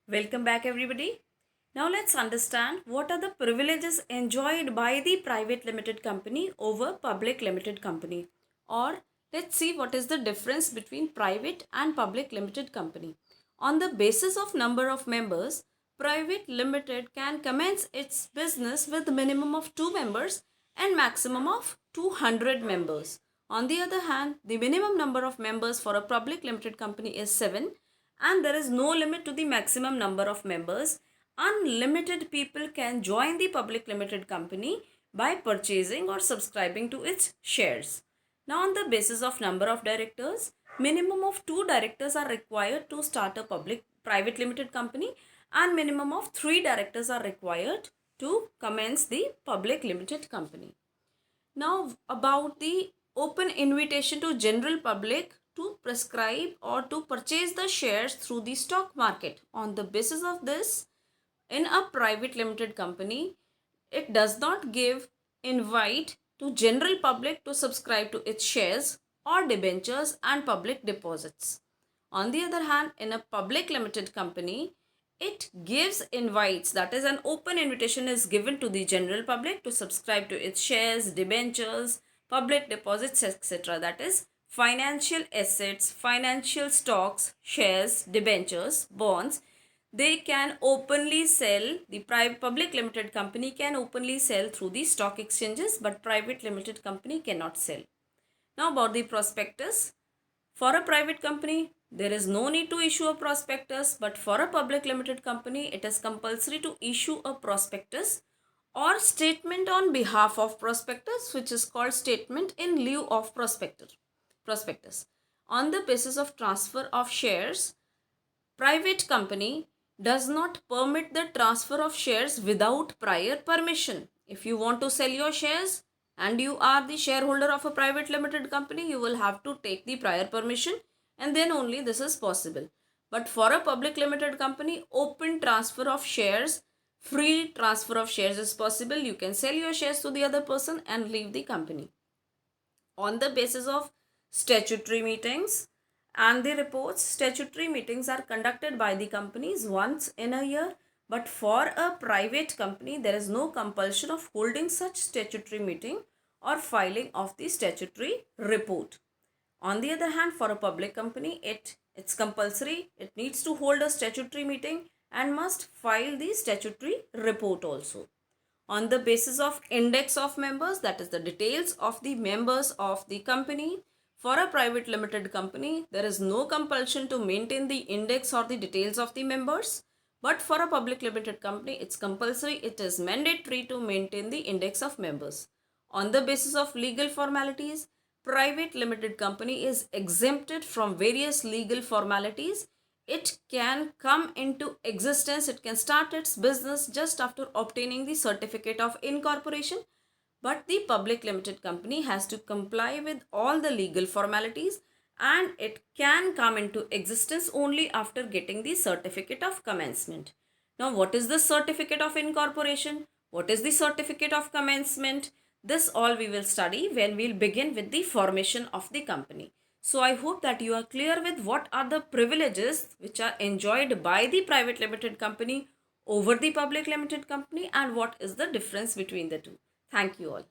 Welcome back, everybody. Now let's understand what are the privileges enjoyed by the private limited company over public limited company, or let's see what is the difference between private and public limited company. On the basis of number of members, private limited can commence its business with minimum of 2 members and maximum of 200 members. On the other hand, the minimum number of members for a public limited company is 7, and there is no limit to the maximum number of members. Unlimited people can join the public limited company by purchasing or subscribing to its shares. Now, on the basis of number of directors, minimum of 2 directors are required to start a private limited company, and minimum of 3 directors are required to commence the public limited company. Now, about the open invitation to general public to prescribe or to purchase the shares through the stock market. On the basis of this, in a private limited company, it does not give invite to general public to subscribe to its shares or debentures and public deposits. On the other hand, in a public limited company, it gives invites, that is, an open invitation is given to the general public to subscribe to its shares, debentures, public deposits, etc. That is, financial assets, financial stocks, shares, debentures, bonds. They can openly sell, the public limited company can openly sell through the stock exchanges, but private limited company cannot sell. Now, about the prospectus. For a private company, there is no need to issue a prospectus, but for a public limited company, it is compulsory to issue a prospectus or statement on behalf of prospectus, which is called statement in lieu of prospectus. On the basis of transfer of shares, private company does not permit the transfer of shares without prior permission. If you want to sell your shares and you are the shareholder of a private limited company, you will have to take the prior permission, and then only this is possible. But for a public limited company, open transfer of shares, free transfer of shares is possible. You can sell your shares to the other person and leave the company. On the basis of statutory meetings and the reports, statutory meetings are conducted by the companies once in a year, but for a private company, there is no compulsion of holding such statutory meeting or filing of the statutory report. On the other hand, for a public company, it's compulsory. It needs to hold a statutory meeting and must file the statutory report also. On the basis of index of members, that is the details of the members of the company. For a private limited company, there is no compulsion to maintain the index or the details of the members. But for a public limited company, it's compulsory, it is mandatory to maintain the index of members. On the basis of legal formalities, private limited company is exempted from various legal formalities. It can come into existence, it can start its business just after obtaining the certificate of incorporation, but the public limited company has to comply with all the legal formalities, and it can come into existence only after getting the certificate of commencement. Now, what is the certificate of incorporation? What is the certificate of commencement? This all we will study when we'll begin with the formation of the company. So I hope that you are clear with what are the privileges which are enjoyed by the private limited company over the public limited company and what is the difference between the two. Thank you all.